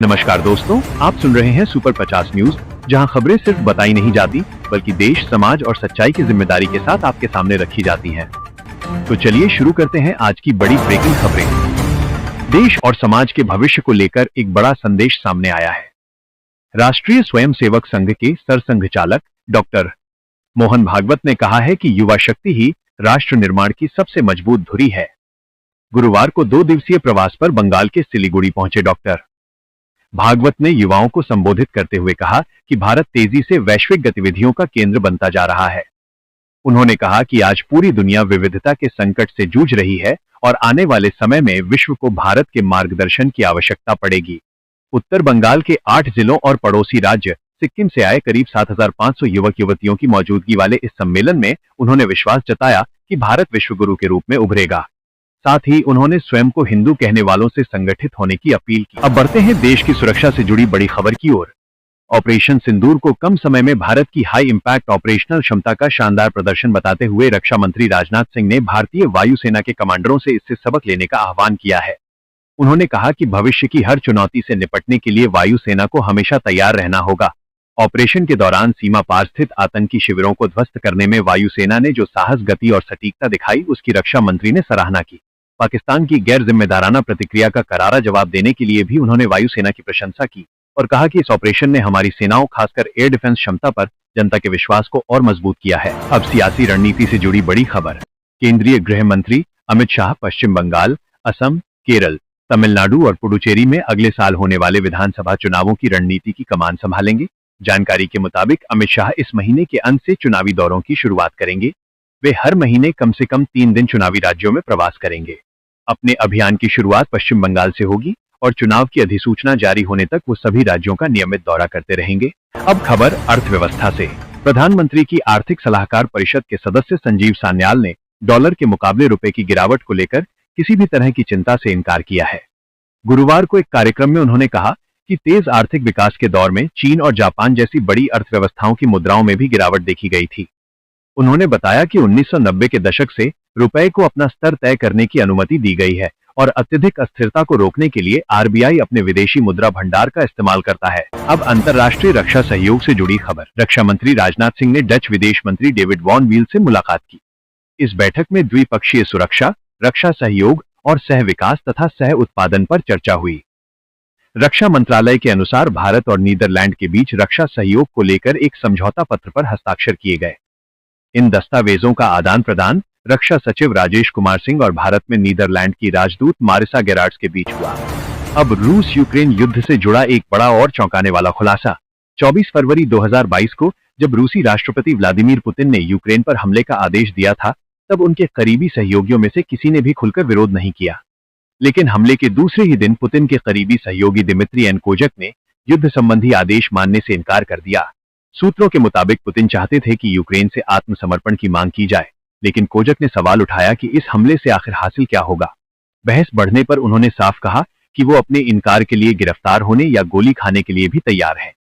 नमस्कार दोस्तों, आप सुन रहे हैं सुपर 50 न्यूज, जहां खबरें सिर्फ बताई नहीं जाती बल्कि देश, समाज और सच्चाई की जिम्मेदारी के साथ आपके सामने रखी जाती हैं। तो चलिए शुरू करते हैं आज की बड़ी ब्रेकिंग खबरें। देश और समाज के भविष्य को लेकर एक बड़ा संदेश सामने आया है। राष्ट्रीय स्वयंसेवक संघ के सरसंघचालक डॉक्टर मोहन भागवत ने कहा है कि युवा शक्ति ही राष्ट्र निर्माण की सबसे मजबूत धुरी है। गुरुवार को 2 दिवसीय प्रवास पर बंगाल के सिलीगुड़ी पहुंचे डॉक्टर भागवत ने युवाओं को संबोधित करते हुए कहा कि भारत तेजी से वैश्विक गतिविधियों का केंद्र बनता जा रहा है। उन्होंने कहा कि आज पूरी दुनिया विविधता के संकट से जूझ रही है और आने वाले समय में विश्व को भारत के मार्गदर्शन की आवश्यकता पड़ेगी। उत्तर बंगाल के 8 जिलों और पड़ोसी राज्य सिक्किम से आए करीब 7,500 युवक युवतियों की मौजूदगी वाले इस सम्मेलन में उन्होंने विश्वास जताया कि भारत विश्वगुरु के रूप में उभरेगा। साथ ही उन्होंने स्वयं को हिंदू कहने वालों से संगठित होने की अपील की। अब बढ़ते हैं देश की सुरक्षा से जुड़ी बड़ी खबर की ओर। ऑपरेशन सिंदूर को कम समय में भारत की हाई इंपैक्ट ऑपरेशनल क्षमता का शानदार प्रदर्शन बताते हुए रक्षा मंत्री राजनाथ सिंह ने भारतीय वायुसेना के कमांडरों से इससे सबक लेने का आह्वान किया है। उन्होंने कहा कि भविष्य की हर चुनौती से निपटने के लिए वायुसेना को हमेशा तैयार रहना होगा। ऑपरेशन के दौरान सीमा पार स्थित आतंकी शिविरों को ध्वस्त करने में वायुसेना ने जो साहस, गति और सटीकता दिखाई, उसकी रक्षा मंत्री ने सराहना की। पाकिस्तान की गैर जिम्मेदाराना प्रतिक्रिया का करारा जवाब देने के लिए भी उन्होंने वायुसेना की प्रशंसा की और कहा कि इस ऑपरेशन ने हमारी सेनाओं, खासकर एयर डिफेंस क्षमता पर जनता के विश्वास को और मजबूत किया है। अब सियासी रणनीति से जुड़ी बड़ी खबर। केंद्रीय गृह मंत्री अमित शाह पश्चिम बंगाल, असम, केरल, तमिलनाडु और पुडुचेरी में अगले साल होने वाले विधानसभा चुनावों की रणनीति की कमान संभालेंगे। जानकारी के मुताबिक अमित शाह इस महीने के अंत से चुनावी दौरों की शुरुआत करेंगे। वे हर महीने कम से कम 3 दिन चुनावी राज्यों में प्रवास करेंगे। अपने अभियान की शुरुआत पश्चिम बंगाल से होगी और चुनाव की अधिसूचना जारी होने तक वो सभी राज्यों का नियमित दौरा करते रहेंगे। अब खबर अर्थव्यवस्था से। प्रधानमंत्री की आर्थिक सलाहकार परिषद के सदस्य संजीव सान्याल ने डॉलर के मुकाबले रुपए की गिरावट को लेकर किसी भी तरह की चिंता से इनकार किया है। गुरुवार को एक कार्यक्रम में उन्होंने कहा कि तेज आर्थिक विकास के दौर में चीन और जापान जैसी बड़ी अर्थव्यवस्थाओं की मुद्राओं में भी गिरावट देखी गई थी। उन्होंने बताया कि 1990 के दशक से रुपए को अपना स्तर तय करने की अनुमति दी गई है और अत्यधिक अस्थिरता को रोकने के लिए आरबीआई अपने विदेशी मुद्रा भंडार का इस्तेमाल करता है। अब अंतर्राष्ट्रीय रक्षा सहयोग से जुड़ी खबर। रक्षा मंत्री राजनाथ सिंह ने डच विदेश मंत्री डेविड वॉन वील से मुलाकात की। इस बैठक में द्विपक्षीय सुरक्षा, रक्षा सहयोग और सह विकास तथा सह उत्पादन पर चर्चा हुई। रक्षा मंत्रालय के अनुसार भारत और नीदरलैंड के बीच रक्षा सहयोग को लेकर एक समझौता पत्र पर हस्ताक्षर किए गए। इन दस्तावेजों का आदान प्रदान रक्षा सचिव राजेश कुमार सिंह और भारत में नीदरलैंड की राजदूत मारिसा गेरार्ड्स के बीच हुआ। अब रूस यूक्रेन युद्ध से जुड़ा एक बड़ा और चौंकाने वाला खुलासा। 24 फरवरी 2022 को जब रूसी राष्ट्रपति व्लादिमीर पुतिन ने यूक्रेन पर हमले का आदेश दिया था, तब उनके करीबी सहयोगियों में से किसी ने भी खुलकर विरोध नहीं किया। लेकिन हमले के दूसरे ही दिन पुतिन के करीबी सहयोगी दिमित्री एनकोजक ने युद्ध संबंधी आदेश मानने से इनकार कर दिया। सूत्रों के मुताबिक पुतिन चाहते थे कि यूक्रेन से आत्मसमर्पण की मांग की जाए, लेकिन कोजक ने सवाल उठाया कि इस हमले से आखिर हासिल क्या होगा। बहस बढ़ने पर उन्होंने साफ कहा कि वो अपने इनकार के लिए गिरफ्तार होने या गोली खाने के लिए भी तैयार हैं।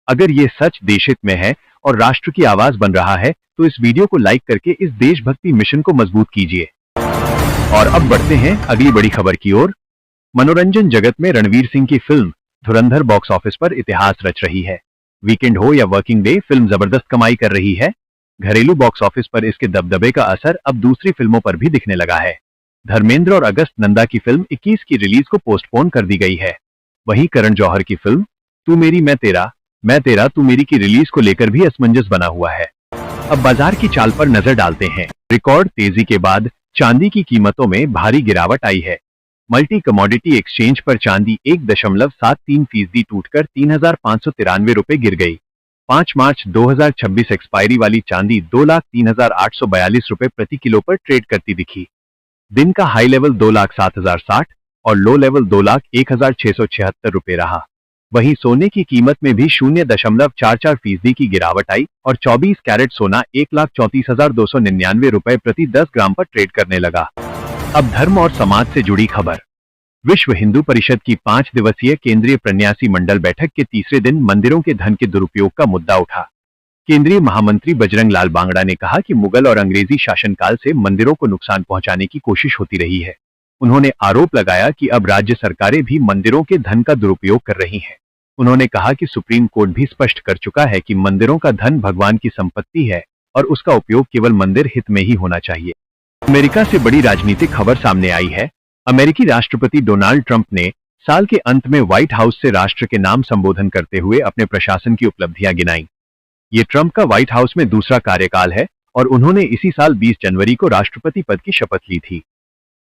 अगर ये सच देशहित में है और राष्ट्र की आवाज बन रहा है तो इस वीडियो को लाइक करके इस देशभक्ति मिशन को मजबूत कीजिए। और अब बढ़ते हैं अगली बड़ी खबर की ओर। मनोरंजन जगत में रणवीर सिंह की फिल्म धुरंधर बॉक्स ऑफिस पर इतिहास रच रही है। वीकेंड हो या वर्किंग डे, फिल्म जबरदस्त कमाई कर रही है। घरेलू बॉक्स ऑफिस पर इसके दबदबे का असर अब दूसरी फिल्मों पर भी दिखने लगा है। धर्मेंद्र और अगस्त नंदा की फिल्म 21 की रिलीज को पोस्टपोन कर दी गई है। वहीं करण जौहर की फिल्म तू मेरी मैं तेरा तू मेरी की रिलीज को लेकर भी असमंजस बना हुआ है। अब बाजार की चाल पर नजर डालते हैं। रिकॉर्ड तेजी के बाद चांदी की कीमतों में भारी गिरावट आई है। मल्टी कमोडिटी एक्सचेंज पर चांदी 1.73% टूटकर 3,593 रुपए गिर गई। 5 मार्च 2026 एक्सपायरी वाली चांदी 2,03,842 रुपए प्रति किलो पर ट्रेड करती दिखी। दिन का हाई लेवल 2,07,060 और लो लेवल 2,01,676 रुपए रहा। वहीं सोने की कीमत में भी 0.44% की गिरावट आई और 24 कैरेट सोना 1,34,299 रुपए प्रति 10 ग्राम पर ट्रेड करने लगा। अब धर्म और समाज से जुड़ी खबर। विश्व हिंदू परिषद की 5 दिवसीय केंद्रीय प्रन्यासी मंडल बैठक के तीसरे दिन मंदिरों के धन के दुरुपयोग का मुद्दा उठा। केंद्रीय महामंत्री बजरंग लाल बांगड़ा ने कहा कि मुगल और अंग्रेजी शासनकाल से मंदिरों को नुकसान पहुंचाने की कोशिश होती रही है। उन्होंने आरोप लगाया कि अब राज्य सरकारें भी मंदिरों के धन का दुरुपयोग कर रही हैं। उन्होंने कहा कि सुप्रीम कोर्ट भी स्पष्ट कर चुका है कि मंदिरों का धन भगवान की संपत्ति है और उसका उपयोग केवल मंदिर हित में ही होना चाहिए। अमेरिका से बड़ी राजनीतिक खबर सामने आई है। अमेरिकी राष्ट्रपति डोनाल्ड ट्रंप ने साल के अंत में व्हाइट हाउस से राष्ट्र के नाम संबोधन करते हुए अपने प्रशासन की उपलब्धियां गिनाई। ये ट्रंप का व्हाइट हाउस में दूसरा कार्यकाल है और उन्होंने इसी साल 20 जनवरी को राष्ट्रपति पद की शपथ ली थी।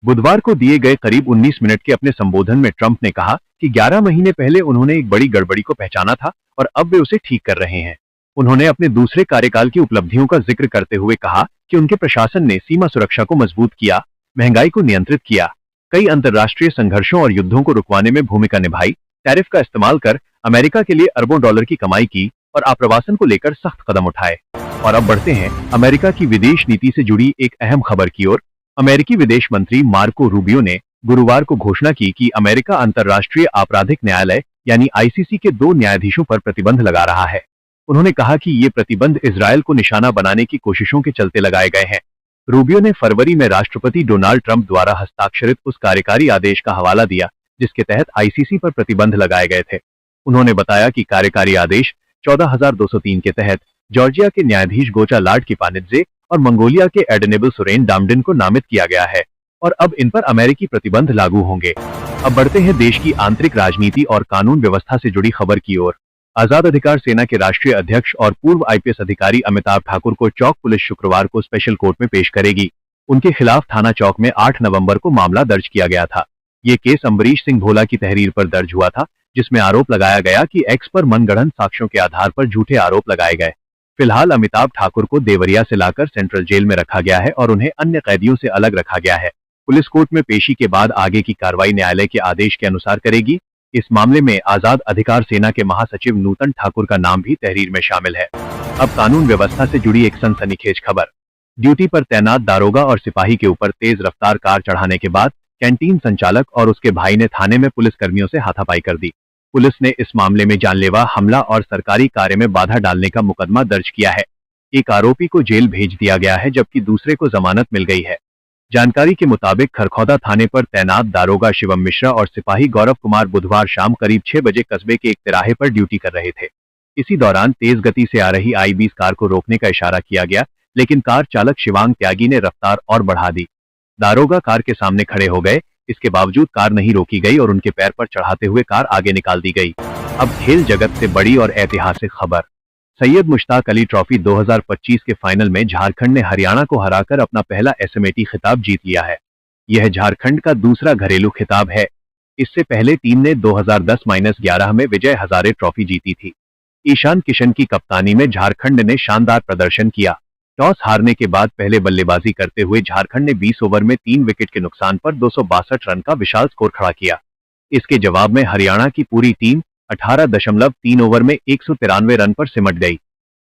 बुधवार को दिए गए करीब 19 मिनट के अपने संबोधन में ट्रंप ने कहा कि 11 महीने पहले उन्होंने एक बड़ी गड़बड़ी को पहचाना था और अब वे उसे ठीक कर रहे हैं। उन्होंने अपने दूसरे कार्यकाल की उपलब्धियों का जिक्र करते हुए कहा कि उनके प्रशासन ने सीमा सुरक्षा को मजबूत किया, महंगाई को नियंत्रित किया, कई अंतर्राष्ट्रीय संघर्षों और युद्धों को रुकवाने में भूमिका निभाई, टैरिफ का इस्तेमाल कर अमेरिका के लिए अरबों डॉलर की कमाई की और आप्रवासन को लेकर सख्त कदम उठाए। और अब बढ़ते हैं अमेरिका की विदेश नीति से जुड़ी एक अहम खबर की ओर। अमेरिकी विदेश मंत्री मार्को रूबियो ने गुरुवार को घोषणा की कि अमेरिका अंतर्राष्ट्रीय आपराधिक न्यायालय यानी आईसीसी के 2 न्यायाधीशों पर प्रतिबंध लगा रहा है। उन्होंने कहा कि ये प्रतिबंध इजरायल को निशाना बनाने की कोशिशों के चलते लगाए गए हैं। रूबियो ने फरवरी में राष्ट्रपति डोनाल्ड ट्रंप द्वारा हस्ताक्षरित उस कार्यकारी आदेश का हवाला दिया जिसके तहत आईसीसी पर प्रतिबंध लगाए गए थे। उन्होंने बताया कि कार्यकारी आदेश 14,203 के तहत जॉर्जिया के न्यायाधीश गोचा लाडकिपानित्जे और मंगोलिया के एडनेबल सुरेन डामडिन को नामित किया गया है और अब इन पर अमेरिकी प्रतिबंध लागू होंगे। अब बढ़ते हैं देश की आंतरिक राजनीति और कानून व्यवस्था से जुड़ी खबर की ओर। आजाद अधिकार सेना के राष्ट्रीय अध्यक्ष और पूर्व आईपीएस अधिकारी अमिताभ ठाकुर को चौक पुलिस शुक्रवार को स्पेशल कोर्ट में पेश करेगी। उनके खिलाफ थाना चौक में 8 नवंबर को मामला दर्ज किया गया था। ये केस अम्बरीश सिंह भोला की तहरीर पर दर्ज हुआ था जिसमें आरोप लगाया गया कि एक्स पर मनगढ़ंत साक्ष्यों के आधार पर झूठे आरोप लगाए गए। फिलहाल अमिताभ ठाकुर को देवरिया से लाकर सेंट्रल जेल में रखा गया है और उन्हें अन्य कैदियों से अलग रखा गया है। पुलिस कोर्ट में पेशी के बाद आगे की कार्रवाई न्यायालय के आदेश के अनुसार करेगी। इस मामले में आजाद अधिकार सेना के महासचिव नूतन ठाकुर का नाम भी तहरीर में शामिल है। अब कानून व्यवस्था से जुड़ी एक सनसनीखेज खबर। ड्यूटी पर तैनात दारोगा और सिपाही के ऊपर तेज रफ्तार कार चढ़ाने के बाद कैंटीन संचालक और उसके भाई ने थाने में पुलिस कर्मियों से हाथापाई कर दी। पुलिस ने इस मामले में जानलेवा हमला और सरकारी कार्य में बाधा डालने का मुकदमा दर्ज किया है। एक आरोपी को जेल भेज दिया गया है जबकि दूसरे को जमानत मिल गई है। जानकारी के मुताबिक खरखौदा थाने पर तैनात दारोगा शिवम मिश्रा और सिपाही गौरव कुमार बुधवार शाम करीब 6 बजे कस्बे के एक तिराहे पर ड्यूटी कर रहे थे। इसी दौरान तेज गति से आ रही I-20 कार को रोकने का इशारा किया गया, लेकिन कार चालक शिवांग त्यागी ने रफ्तार और बढ़ा दी। दारोगा कार के सामने खड़े हो गए, इसके बावजूद कार नहीं रोकी गई और उनके पैर पर चढ़ाते हुए कार आगे निकाल दी गई। अब खेल जगत से बड़ी और ऐतिहासिक खबर। सैयद मुश्ताक अली ट्रॉफी 2025 के फाइनल में झारखंड ने हरियाणा को हराकर अपना पहला एसएमएटी खिताब जीत लिया है। यह झारखंड का दूसरा घरेलू खिताब है। इससे पहले टीम ने 2010-11 में विजय हजारे ट्रॉफी जीती थी। ईशान किशन की कप्तानी में झारखंड ने शानदार प्रदर्शन किया। टॉस हारने के बाद पहले बल्लेबाजी करते हुए झारखंड ने 20 ओवर में 3 विकेट के नुकसान पर 262 रन का विशाल स्कोर खड़ा किया। इसके जवाब में हरियाणा की पूरी टीम 18.3 ओवर में 193 रन पर सिमट गई।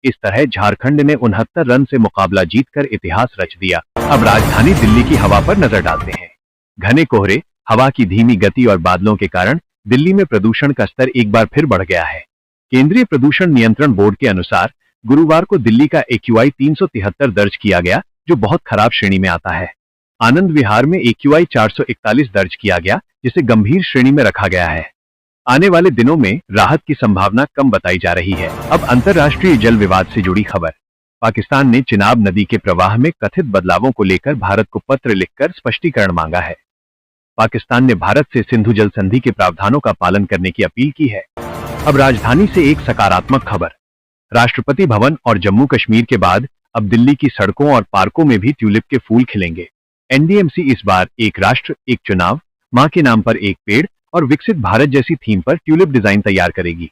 इस तरह झारखंड ने 69 रन से मुकाबला जीतकर इतिहास रच दिया। अब राजधानी दिल्ली की हवा पर नजर डालते हैं। घने कोहरे, हवा की धीमी गति और बादलों के कारण दिल्ली में प्रदूषण का स्तर एक बार फिर बढ़ गया है। केंद्रीय प्रदूषण नियंत्रण बोर्ड के अनुसार गुरुवार को दिल्ली का AQI 373 दर्ज किया गया, जो बहुत खराब श्रेणी में आता है। आनंद विहार में AQI 441 दर्ज किया गया, जिसे गंभीर श्रेणी में रखा गया है। आने वाले दिनों में राहत की संभावना कम बताई जा रही है। अब अंतर्राष्ट्रीय जल विवाद से जुड़ी खबर। पाकिस्तान ने चिनाब नदी के प्रवाह में कथित बदलावों को लेकर भारत को पत्र लिखकर स्पष्टीकरण मांगा है। पाकिस्तान ने भारत से सिंधु जल संधि के प्रावधानों का पालन करने की अपील की है। अब राजधानी से एक सकारात्मक खबर। राष्ट्रपति भवन और जम्मू कश्मीर के बाद अब दिल्ली की सड़कों और पार्कों में भी ट्यूलिप के फूल खिलेंगे। एनडीएमसी इस बार एक राष्ट्र एक चुनाव, मां के नाम पर एक पेड़ और विकसित भारत जैसी थीम पर ट्यूलिप डिजाइन तैयार करेगी।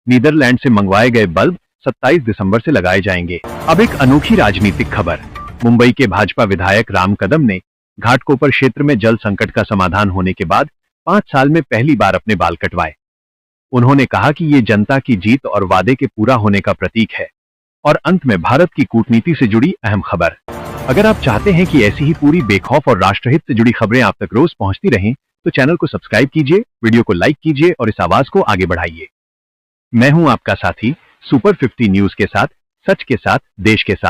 नीदरलैंड से मंगवाए गए बल्ब 27 दिसंबर से लगाए जाएंगे। अब एक अनोखी राजनीतिक खबर। मुंबई के भाजपा विधायक राम कदम ने घाटकोपर क्षेत्र में जल संकट का समाधान होने के बाद 5 साल में पहली बार अपने बाल कटवाए। उन्होंने कहा कि ये जनता की जीत और वादे के पूरा होने का प्रतीक है। और अंत में भारत की कूटनीति से जुड़ी अहम खबर। अगर आप चाहते हैं कि ऐसी ही पूरी बेखौफ और राष्ट्रहित से जुड़ी खबरें आप तक रोज पहुंचती रहें, तो चैनल को सब्सक्राइब कीजिए, वीडियो को लाइक कीजिए और इस आवाज को आगे बढ़ाइए। मैं हूं आपका साथी सुपर 50 न्यूज के साथ, सच के साथ, देश के साथ।